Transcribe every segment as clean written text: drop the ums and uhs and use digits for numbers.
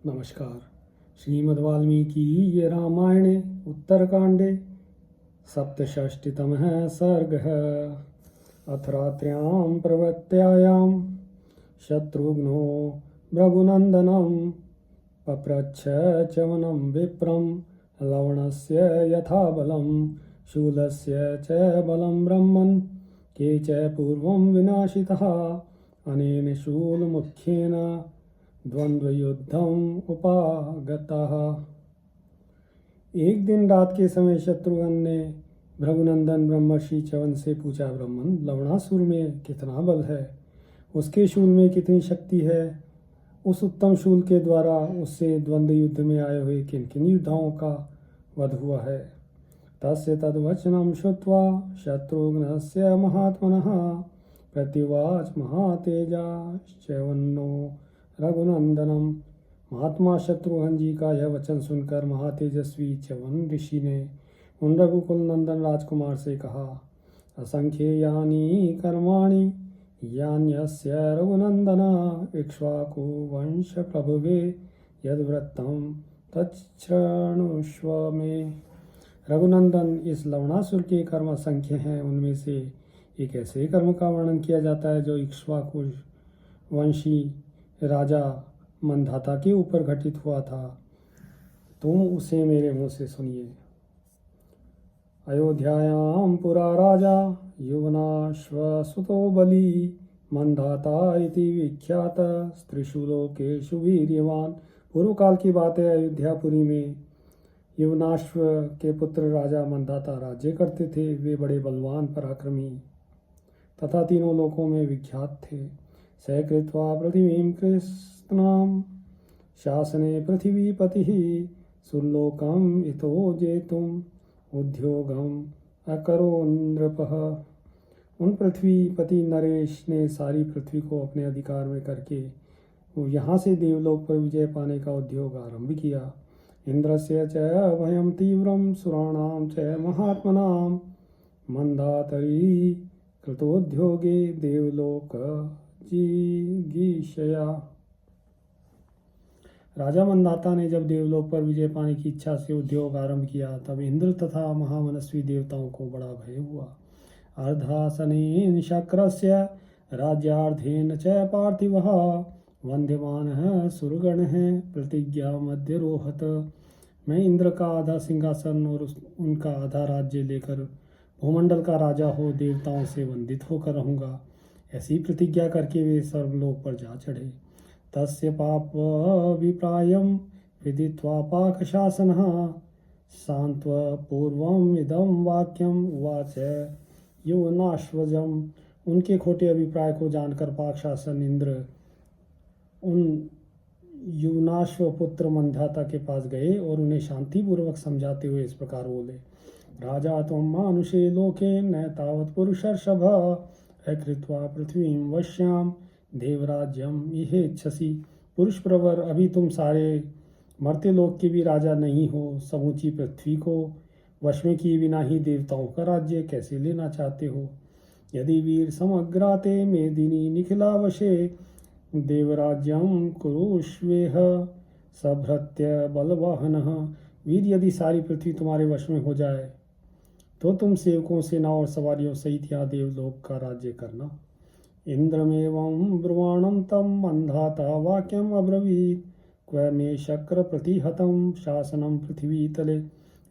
नमस्कार। श्रीमद् वाल्मीकि रामायणे उत्तरकांडे सप्तषष्टितमः सर्गः। अथ रात्र्यां प्रवृत्त्यायां शत्रुघ्नो रघुनन्दनं पप्रच्छ च वनं विप्रं लवणस्य यथा बलं शूलस्य च बलं ब्रह्मन् के च पूर्वं विनाशितः अनेन शूलमुख्येन द्वंद्वयुद्धम उपागतः। एक दिन रात के समय शत्रुघ्न ने भृगुनंदन ब्रह्मर्षि च्यवन से पूछा, ब्रह्मन, लवणासुर में कितना बल है? उसके शूल में कितनी शक्ति है? उस उत्तम शूल के द्वारा उससे द्वंद्व युद्ध में आए हुए किन किन योद्धाओं का वध हुआ है? तस्य तद्वचनं श्रुत्वा शत्रुघ्नस्य महात्मनः प्रत्युवाच महातेजाश्च्यवनो रघुनंदनम। महात्मा शत्रुघ्न जी का यह वचन सुनकर महातेजस्वी च्यवन ऋषि ने उन रघुकुल नंदन राजकुमार से कहा, असंख्येयानि कर्माणि यान्यस्य रघुनंदन इक्ष्वाकु वंश प्रभुवे यद्वृत्तं तच्छृणुष्व मे। रघुनंदन, इस लवणासुर के कर्म असंख्य हैं। उनमें से एक ऐसे कर्म का वर्णन किया जाता है जो इक्ष्वाकु वंशी राजा मंधाता के ऊपर घटित हुआ था। तुम उसे मेरे मुंह से सुनिए। अयोध्यायां पुरा राजा युवनाश्वसुतो बली मंधाता इति विख्यात त्रिशूलोकेषु वीर्यवान। पूर्व काल की बात है। अयोध्यापुरी में युवनाश्व के पुत्र राजा मंधाता राज्य करते थे। वे बड़े बलवान, पराक्रमी तथा तीनों लोकों में विख्यात थे। स कृत्वा पृथिवीं कृत्स्नां शासने पृथिवीपतिः सुरलोकम् इतो जेतुम् उद्योगम् अकरो नृपः। उन पृथ्वीपति नरेश ने सारी पृथ्वी को अपने अधिकार में करके यहाँ से देवलोक पर विजय पाने का उद्योग आरंभ किया। इंद्रस्य च भयं तीव्रं सुराणां च महात्मनां मंदातरी कृतोद्योगे देवलोक जिगीषया। राजा मंदाता ने जब देवलोक पर विजय पाने की इच्छा से उद्योग आरंभ किया, तब इंद्र तथा महामनस्वी देवताओं को बड़ा भय हुआ। अर्धासनेन शक्रस्य राज्यार्धेन च पार्थिवः वंद्यमानः सुरगणः प्रतिज्ञा मध्यरोहत। मैं इंद्र का आधा सिंहासन और उनका आधा राज्य लेकर भूमंडल का राजा हो देवताओं से वंदित होकर रहूँगा, ऐसी प्रतिज्ञा करके वे सर्वलोक पर जा चढ़े। तस्य पापविप्रायं विदित्वा पाकशासनः सान्त्वपूर्वम् इदं वाक्यम् उवाच युवनाश्वजम्। उनके खोटे अभिप्राय को जानकर पाकशासन इंद्र उन युवनाश्व पुत्र मंधाता के पास गए और उन्हें शांतिपूर्वक समझाते हुए इस प्रकार बोले, राजा त्वं मानुषे लोके न तावत् पुरुषर्षभ कृत्वा पृथ्वीं वश्याम देवराज्यम इहेच्छसि। पुरुष प्रवर, अभी तुम सारे मर्त्य लोक के भी राजा नहीं हो। समूची पृथ्वी को वश में किए बिना ही देवताओं का राज्य कैसे लेना चाहते हो? यदि वीर समग्राते मेदिनी निखिलावशे देवराज्यम कुरुष्वेह सभृत्य बलवाहनः। वीर, यदि सारी पृथ्वी तुम्हारे वश में हो जाए तो तुम सेवकों, सेना और सवारियों सहित यहाँ देवलोक का राज्य करना। इंद्रमेवं ब्रुवाणं तम मंधाता वाक्यम अब्रवीत क्व मे शक्र प्रतिहतम शासनम पृथ्वी तले।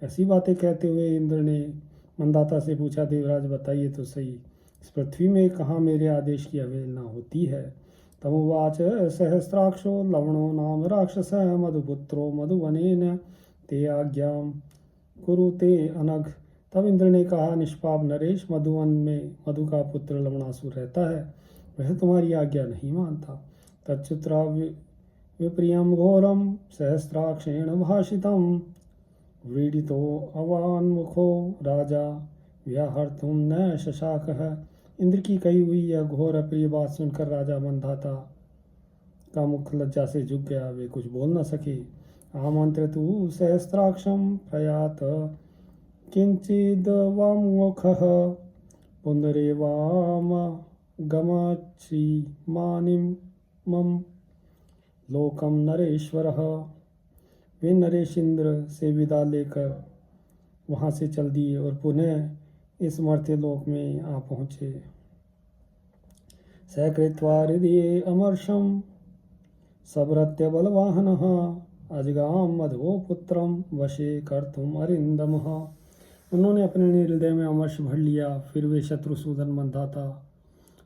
ऐसी बातें कहते हुए इंद्र ने मंदाता से पूछा, देवराज बताइए तो सही, इस पृथ्वी में कहाँ मेरे आदेश की अवहेलना होती है? तमुवाच सहस्राक्षो लवणो नाम राक्षस मधुपुत्रो मधुवनेन ते आज्ञां कुरुते अनघ। तब इंद्र ने कहा, निष्पाप नरेश, मधुवन में मधु का पुत्र लवणासुर रहता है, वह तुम्हारी आज्ञा नहीं मानता। तच्युत्रा विप्रियम घोरम सहस्राक्षेण भाषितम व्रीडितो अवान्मुखो राजा व्याहर्तुम न शशाकः। इंद्र की कही हुई यह घोर अप्रिय बात सुनकर राजा मंधाता का मुख लज्जा से झुक गया। वे कुछ बोल न सके। आमंत्रितु सहस्राक्षम प्रयात किंचिद वामुखः पुनरेवाम गमछि मानिम मम। लोकम नरेश्वरः। वे नरेश इंद्र से विदा लेकर वहाँ से चल दिए और पुनः इस मर्त्य लोक में आ पहुँचे। स कृत्वा हृदये अमर्षं सभृत्य बलवाहनः अजगाम मधो पुत्रम वशे कर्तुम अरिंदमः। उन्होंने अपने हृदय में अमर्ष भर लिया। फिर वे शत्रुसूदन मंधाता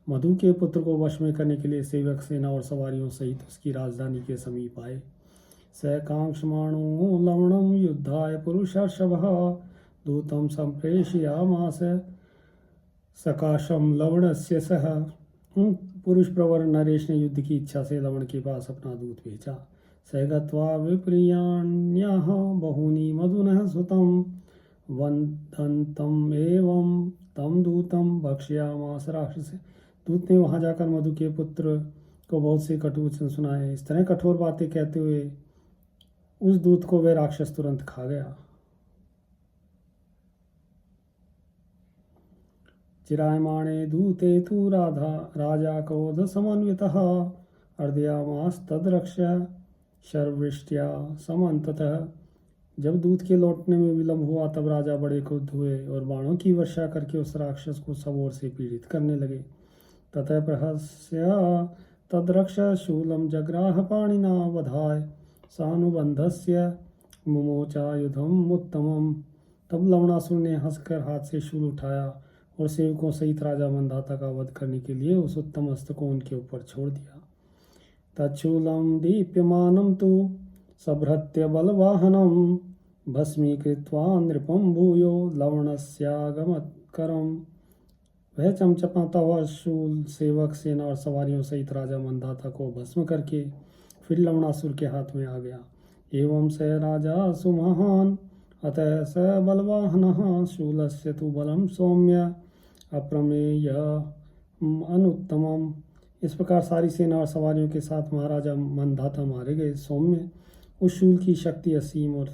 मधु के पुत्र को वश में करने के लिए सेवक सेना और सवारियों सहित उसकी राजधानी के समीप आए। स कांक्षमाणो लवणम युद्धाय पुरुषर्षभः दूतम संप्रेषयामास सकाशम लवणस्य सह। पुरुष प्रवर नरेश ने युद्ध की इच्छा से लवण के पास अपना दूत भेजा। स गत्वा विप्रियाण्याह बहूनि मधुनः सुतं वन्दन्तम् एवं तम दूतम भक्ष्यामास राक्षस। दूत ने वहां जाकर मधु के पुत्र को बहुत से कटु वचन सुनाए। इस तरह कठोर बातें कहते हुए उस दूत को वह राक्षस तुरंत खा गया। चिरायमाणे दूते तु राजा क्रोध समन्वितः अर्दयामास तद्रक्ष्य शर्वृष्ट्या समन्ततः। जब दूत के लौटने में विलंब हुआ तब राजा बड़े क्रुद्ध हुए और बाणों की वर्षा करके उस राक्षस को सब ओर से पीड़ित करने लगे। ततः प्रहस्य तद्रक्ष शूलम जग्राह पाणिना वधाय सानुबंधस्य मुमोचायुधम उत्तमम। तब लवणासुर ने हंसकर हाथ से शूल उठाया और सेवकों सहित राजा मंधाता का वध करने के लिए उस उत्तम अस्त्र को उनके ऊपर छोड़ दिया। तच्छूलम दीप्यमानं तु सभृत्य बलवाहनम भस्मीकृत्वा नृपं भूयो लवणस्यागमत्करम्। वह चमचमाता हुआ शूल सेवक सेना और सवारियों सहित राजा मंधाता को भस्म करके फिर लवणासुर के हाथ में आ गया। एवं स राजा सुमहान अतः स बलवाहनः शूलस्य तु बलम सौम्य अप्रमेय अनुत्तमम। इस प्रकार सारी सेना और सवारियों के साथ महाराजा मंधाता मारे गए। सौम्य उस शूल की शक्ति असीम और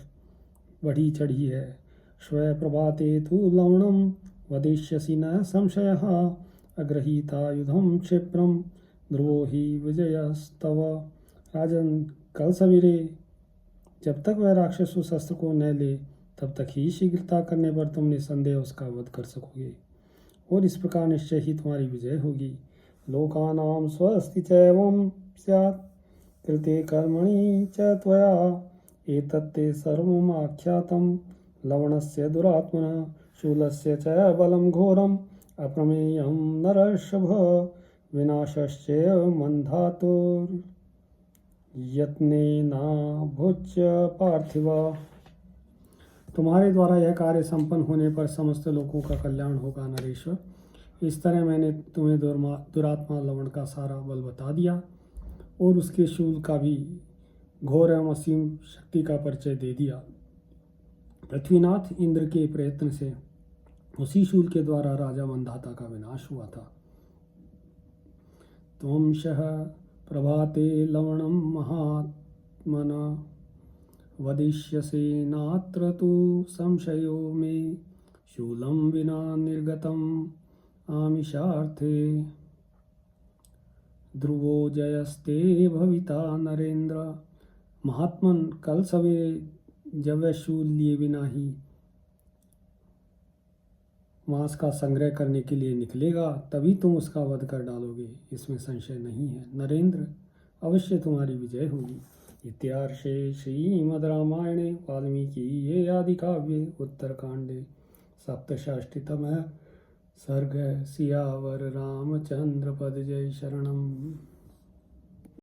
बढ़ी चढ़ी है। श्वः प्रभाते तु लवणम वदिष्यसि न संशयः अग्रहीतायुधं क्षिप्रम ध्रुवो हि विजयस्तव। राजन, कल सवेरे जब तक वह राक्षस उस अस्त्र को न ले तब तक ही शीघ्रता करने पर तुम निसंदेह उसका वध कर सकोगे और इस प्रकार निश्चय ही तुम्हारी विजय होगी। लोकानां स्वस्ति चैवं स्यात् कृते कर्मणि च त्वया एतत्ते सर्वम् आख्यातं लवणस्य दुरात्मनः शूलस्य च बलं घोरम् अप्रमेयं नरर्षभ विनाशश्च मंधातुर्यत्नेना भुज्य पार्थिव। तुम्हारे द्वारा यह कार्य संपन्न होने पर समस्त लोगों का कल्याण होगा नरेश्वर। इस तरह मैंने तुम्हें दुरात्मा लवण का सारा बल बता दिया और उसके शूल का भी घोर एवं असीम शक्ति का परिचय दे दिया। पृथ्वीनाथ इंद्र के प्रयत्न से उसी शूल के द्वारा राजा मंधाता का विनाश हुआ था। त्वंशः प्रभाते लवणं महात्मना वदिष्यसे नात्र तु संशयो मे शूलं विना निर्गतम् आमिषार्थे ध्रुवो जयस्ते भविता नरेंद्र। महात्मन, कल सवेरे जब वह शूल लिए बिना ही मांस का संग्रह करने के लिए निकलेगा तभी तुम उसका वध कर डालोगे, इसमें संशय नहीं है। नरेंद्र, अवश्य तुम्हारी विजय होगी। इत्यार्षे श्रीमद् रामायणे वाल्मीकि आदि काव्ये उत्तरकांडे सप्तषष्टितमः सर्ग। सियावर रामचंद्र पद जय शरणम।